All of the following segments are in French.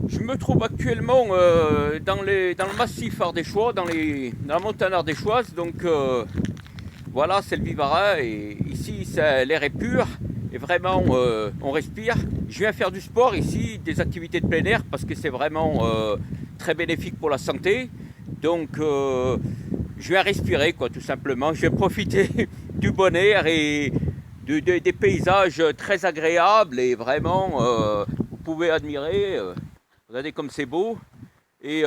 Je me trouve actuellement dans le massif ardéchois, dans la montagne ardéchoise. Donc voilà, c'est le Vivarais et ici l'air est pur et vraiment on respire. Je viens faire du sport ici, des activités de plein air parce que c'est vraiment très bénéfique pour la santé. Donc je viens respirer quoi, tout simplement. Je vais profiter du bon air et des paysages très agréables et vraiment vous pouvez admirer. Regardez comme c'est beau. Et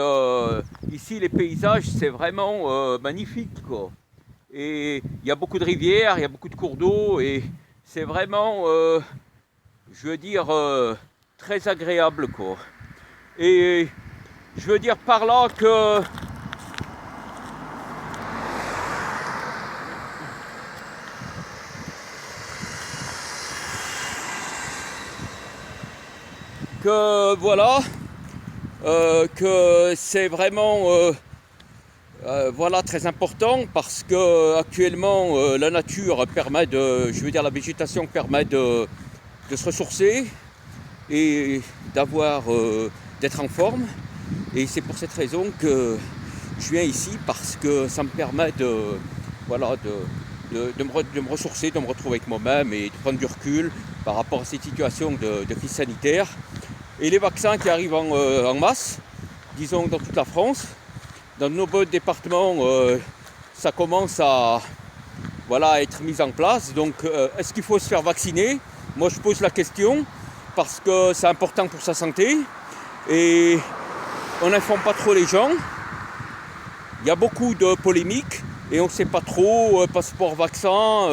ici, les paysages, c'est vraiment magnifique, quoi. Et il y a beaucoup de rivières, il y a beaucoup de cours d'eau. Et c'est vraiment, je veux dire, très agréable, quoi. Et je veux dire par là que voilà, que c'est vraiment voilà, très important parce que actuellement la nature permet je veux dire la végétation permet de se ressourcer et d'être en forme. Et c'est pour cette raison que je viens ici parce que ça me permet voilà, de me ressourcer, de me retrouver avec moi-même et de prendre du recul par rapport à cette situation de crise sanitaire. Et les vaccins qui arrivent en masse, disons dans toute la France, dans de nombreux départements, ça commence à être mis en place. Donc est-ce qu'il faut se faire vacciner? Moi je pose la question parce que c'est important pour sa santé et on n'informe pas trop les gens. Il y a beaucoup de polémiques et on ne sait pas trop, passeport vaccin,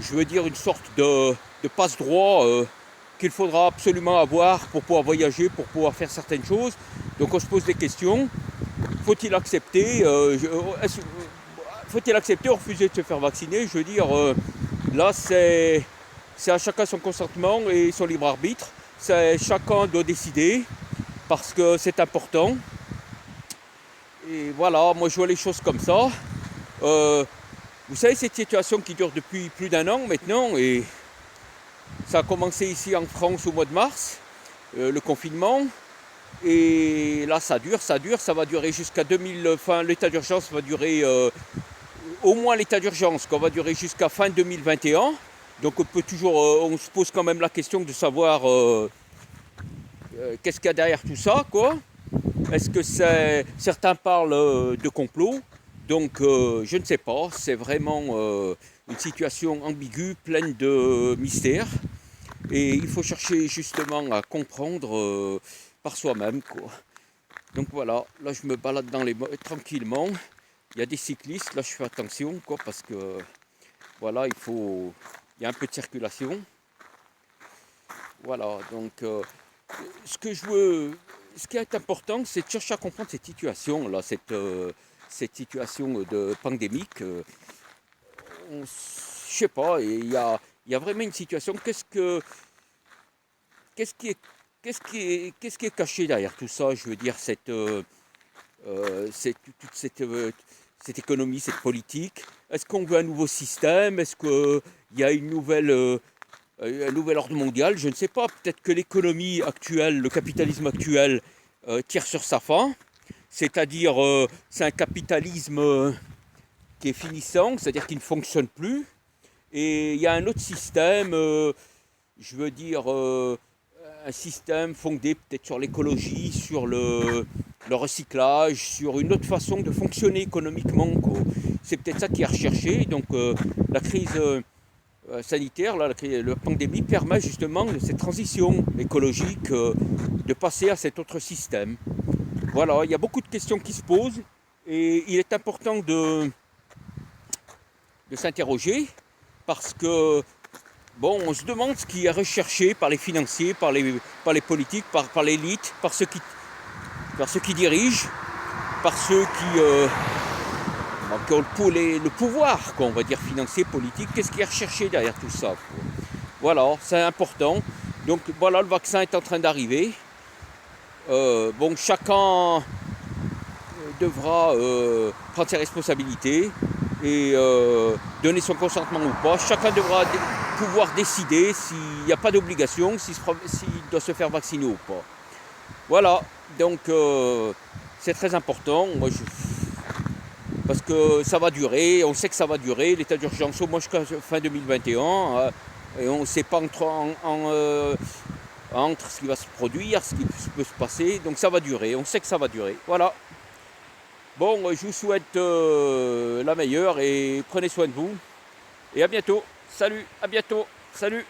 je veux dire une sorte de passe-droit qu'il faudra absolument avoir pour pouvoir voyager, pour pouvoir faire certaines choses. Donc on se pose des questions. Faut-il accepter faut-il accepter ou refuser de se faire vacciner? Je veux dire, là c'est à chacun son consentement et son libre arbitre. Chacun doit décider parce que c'est important. Et voilà, moi je vois les choses comme ça. Vous savez, cette situation qui dure depuis plus d'un an maintenant, et ça a commencé ici en France au mois de mars, le confinement. Et là ça dure, ça va durer jusqu'à l'état d'urgence va durer, au moins l'état d'urgence, qu'on va durer jusqu'à fin 2021. Donc on peut toujours, on se pose quand même la question de savoir qu'est-ce qu'il y a derrière tout ça, quoi. Est-ce que certains parlent de complot? Donc je ne sais pas, c'est vraiment une situation ambiguë, pleine de mystères. Et il faut chercher justement à comprendre par soi-même, quoi. Donc voilà, là je me balade tranquillement. Il y a des cyclistes, là je fais attention, quoi, parce que voilà, il y a un peu de circulation. Voilà, donc ce qui est important, c'est de chercher à comprendre cette situation là, cette situation de pandémique. Je sais pas, il y a vraiment une situation. Qu'est-ce qui est caché derrière tout ça? Je veux dire, toute cette économie, cette politique. Est-ce qu'on veut un nouveau système? Est-ce qu'il y a un nouvel ordre mondial? Je ne sais pas. Peut-être que l'économie actuelle, le capitalisme actuel tire sur sa fin. C'est-à-dire, c'est un capitalisme qui est finissant, c'est-à-dire qui ne fonctionne plus. Et il y a un autre système, je veux dire, un système fondé peut-être sur l'écologie, sur le recyclage, sur une autre façon de fonctionner économiquement, quoi. C'est peut-être ça qui est recherché. Donc la crise sanitaire, la pandémie permet justement de cette transition écologique, de passer à cet autre système. Voilà, il y a beaucoup de questions qui se posent et il est important de s'interroger parce que bon, on se demande ce qui est recherché par les financiers, par les politiques, par l'élite, par ceux qui dirigent, par ceux qui ont le pouvoir, quoi, on va dire financier, politique. Qu'est-ce qui est recherché derrière tout ça, quoi. Voilà, c'est important. Donc voilà, le vaccin est en train d'arriver. Bon, chacun devra prendre ses responsabilités et donner son consentement ou pas. Chacun devra pouvoir décider s'il n'y a pas d'obligation, s'il doit se faire vacciner ou pas. Voilà. Donc c'est très important. Moi, parce que ça va durer, on sait que ça va durer, l'état d'urgence au moins jusqu'à fin 2021. Et on ne sait pas entre ce qui va se produire, ce qui peut se passer. Donc ça va durer, on sait que ça va durer. Voilà. Bon, je vous souhaite la meilleure et prenez soin de vous. Et à bientôt. Salut, à bientôt. Salut.